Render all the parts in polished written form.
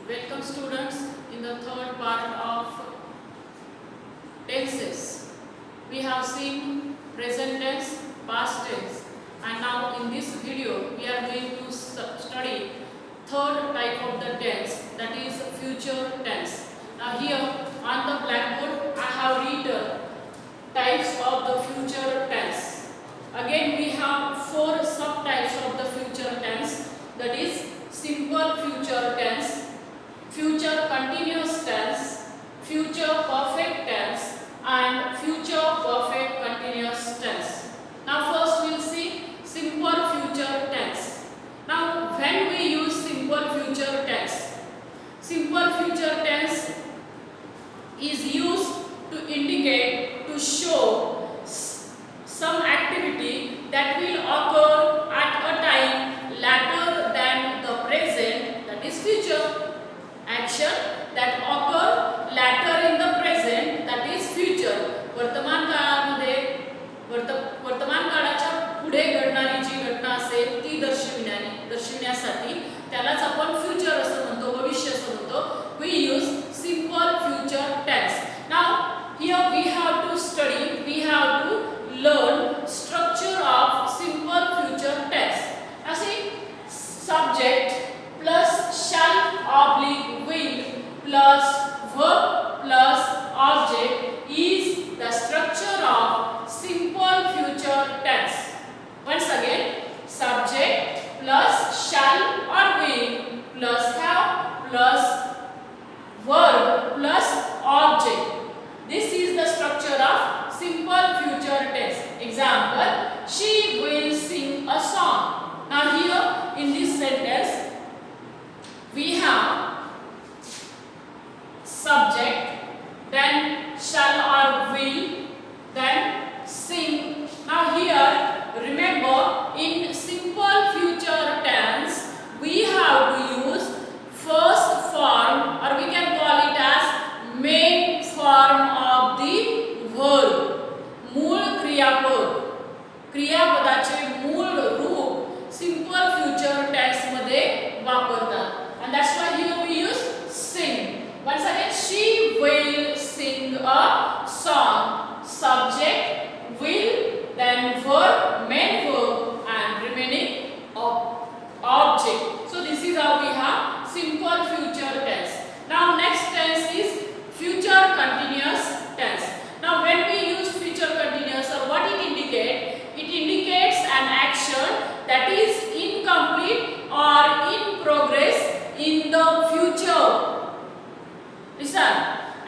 Welcome students in the third part of tenses. We have seen present tense, past tense, and now in this video we are going to study third type of the tense, that is future tense. Now here on the blackboard I have written types of the future tense. Again we have four subtypes of the future tense, that is simple future tense, future continuous tense, future perfect tense, and future perfect continuous tense. Now first we'll see simple future tense. Now when we use simple future tense, simple future tense is used to indicate, to show some activity that will occur at a time later than the present, that is future. Action that occur later in the present, that is future. वर्तमान काळामध्ये वर्तमान काळाच्या पुढे घडणारी जी घटना असेल ती दर्शविण्यासाठी त्यालाच आपण फ्युचर असं म्हणतो, भविष्य असं म्हणतो. We use simple future tense. Now here we have to study, we have to learn structure of simple future tense. असे subject plus shall oblique will plus verb plus object is the structure of simple future tense. Once again, subject plus shall or will plus have plus verb plus object. This is the structure of simple future tense. Example, she will sing a song. Now here in this sentence we have subject, then shall or will, then sing. Now here remember, in simple future tense we have to use first form, or we can call it as main form of the verb. मूळ क्रियापद, क्रियापदाचे मूळ रूप simple future tense मध्ये वापरतात. And that's why here we use sing. Once again, she will sing a song. Subject will, then verb, main verb, and remaining object. So this is how we have simple future tense. Now next tense is future continuous tense. Now when we use future continuous, or what it indicates? It indicates an action that is incomplete or in progress in the future. Listen,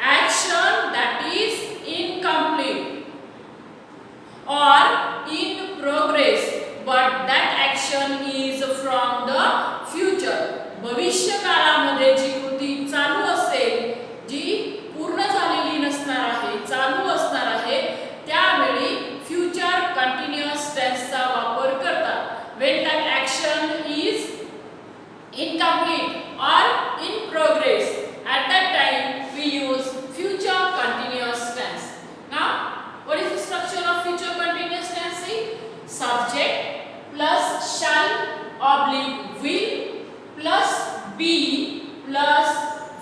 action that is incomplete or in progress, but that action is from the future. भविष्य काळामध्ये जी कृती चालू असेल, जी पूर्ण झालेली नसणार आहे, चालू असणार आहे, त्यावेळी फ्युचर कंटिन्युअस टेन्सचा वापर करतात. When that action is incomplete or in progress, at that time we use future continuous tense. Now what is the structure of future continuous tense? Subject plus shall oblique will plus be plus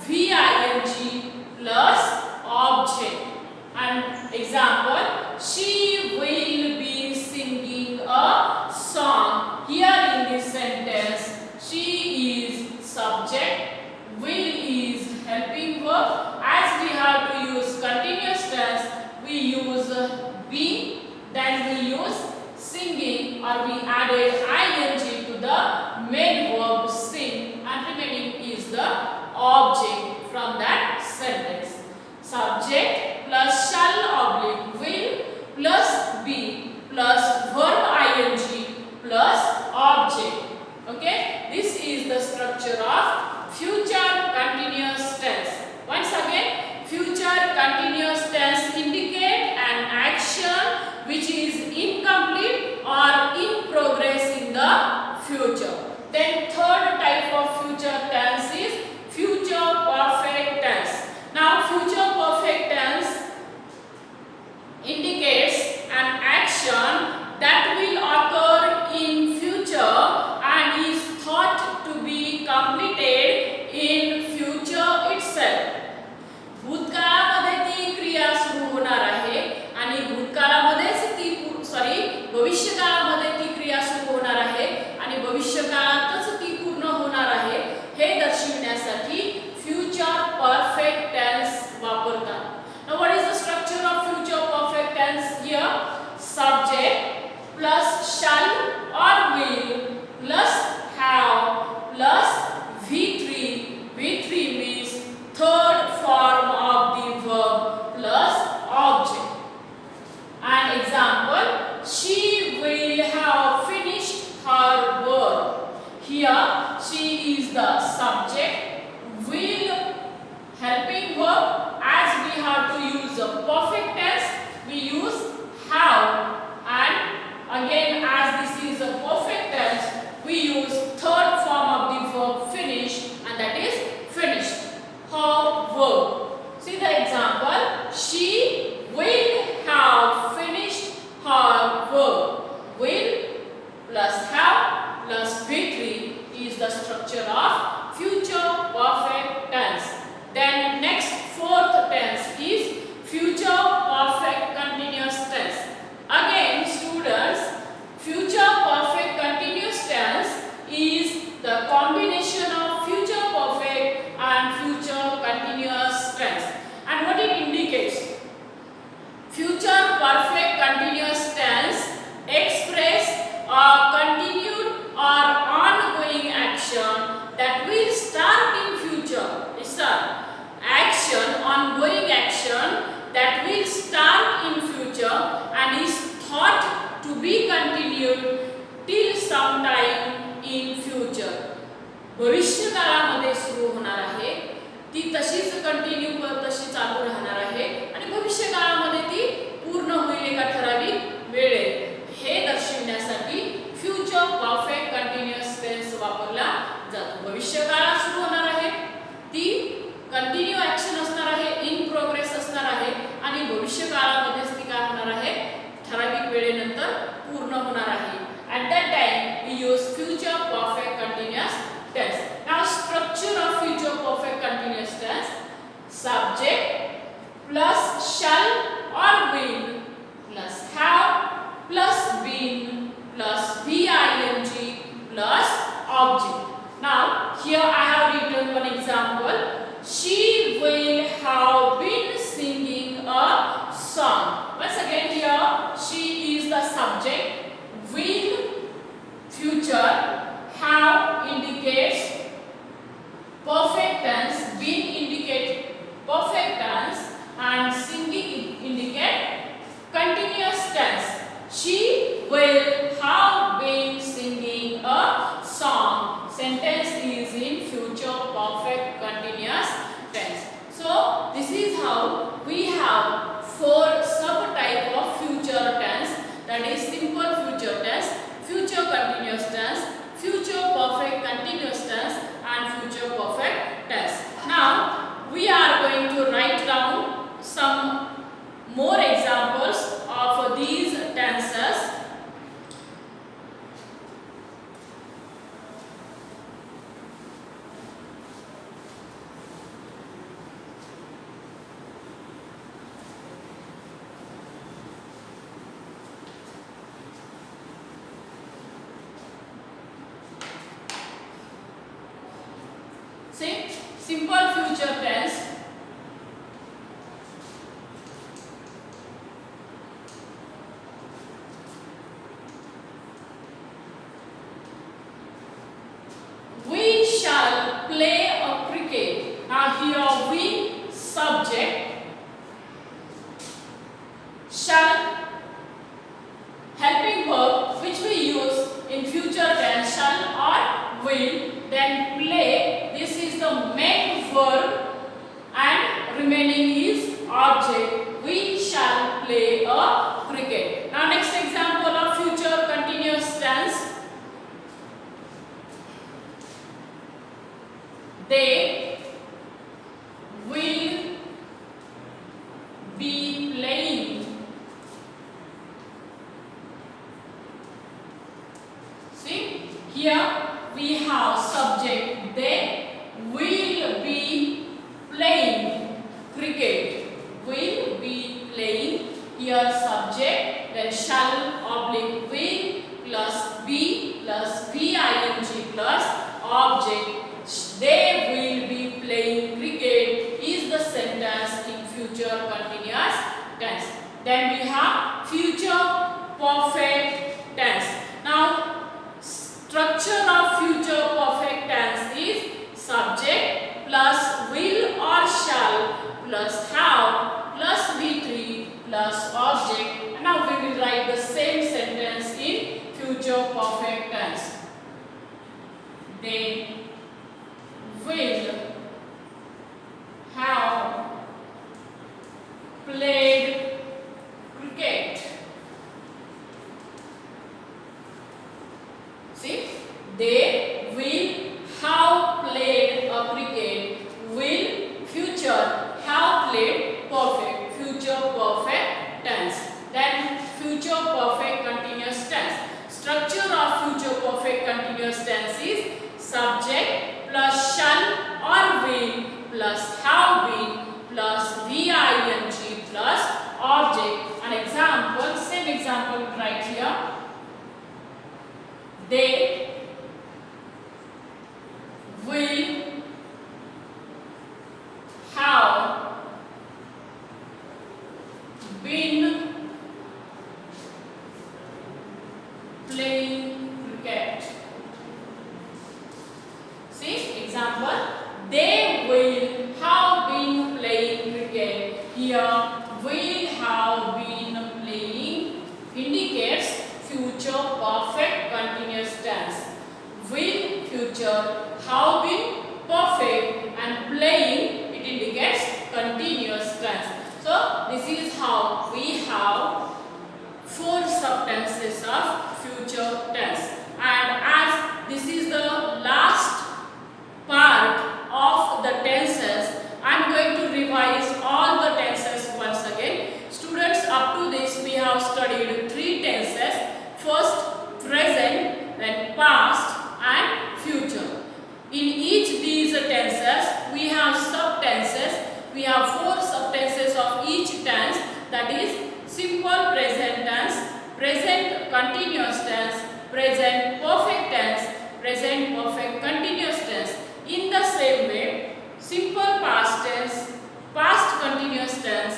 VING plus object. And example, she will be singing a song. Here in this sentence, she is subject, will is helping verb. As we have to use continuous tense, we use be, then we use singing, or we added ing to the main verb sing, and remaining is the object from that sentence. Subject plus shall oblique will plus be plus verb ing plus object. Okay, this is the structure of future continuous tense. Once again, future continuous tense indicate an action which is incomplete or in progress in the future. Then third type of future tense is future perfect tense. Now future perfect tense indicates an action that will occur in future and is thought to be completed in future. continuous tense. Now structure of future perfect continuous tense: subject plus shall or will plus have plus been plus VING plus object. Now here I have written one example. She will have been singing a song. Once again here she is the subject, will future, have indicates perfect tense, been indicate perfect tense, and singing indicate continuous tense. She will have been singing a song. Sentence is in future perfect continuous tense. So this is how we have four subtype of future tense, that is simple future tense, future continuous tense, future perfect continuous tense, and future perfect tense. Now we are going to write down some more examples of these tenses. See, simple future tense. We shall play a cricket. Now here we subject, shall helping verb which we use in future tense, shall or will. Then play, this is the main verb and remaining is object. We shall play a cricket. Now next example of future continuous tense. They will be playing. See, here we have subject, they will be playing cricket. Will be playing. Here subject, then shall oblique will plus be plus VING plus object. They will be playing cricket is the sentence in future continuous tense. Then we have future perfect tense. Now structure of future perfect tense is subject plus will or shall plus have plus V3 plus object. And now we will write the same sentence in future perfect tense. They will have played cricket. See, they will have played a cricket. Will future, have played perfect, future perfect tense. Then future perfect continuous tense. Structure of future perfect continuous tense is subject plus shall or will plus have been plus VING plus object. An example, same example right here. They will have been playing cricket. See, example, they will have been playing cricket. Here, will have been playing indicates future perfect continuous tense. Will future, have been perfect, and playing it indicates continuous tense. So this is how we have four subtenses of future tense. And as this is the last part of the tenses, I am going to revise all the tenses once again. Students, up to this we have studied three tenses. First present, then past and future. have four subtenses of each tense, that is simple present tense, present continuous tense, present perfect tense, present perfect continuous tense. In the same way, simple past tense, past continuous tense,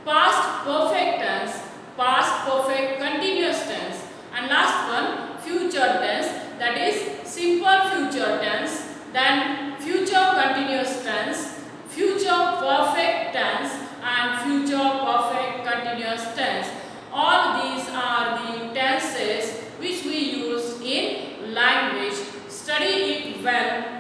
past perfect tense, past perfect continuous tense, and last one future tense, that is simple future tense, then future continuous tense, future perfect tense, and future perfect continuous tense. All these are the tenses which we use in language. Study it well.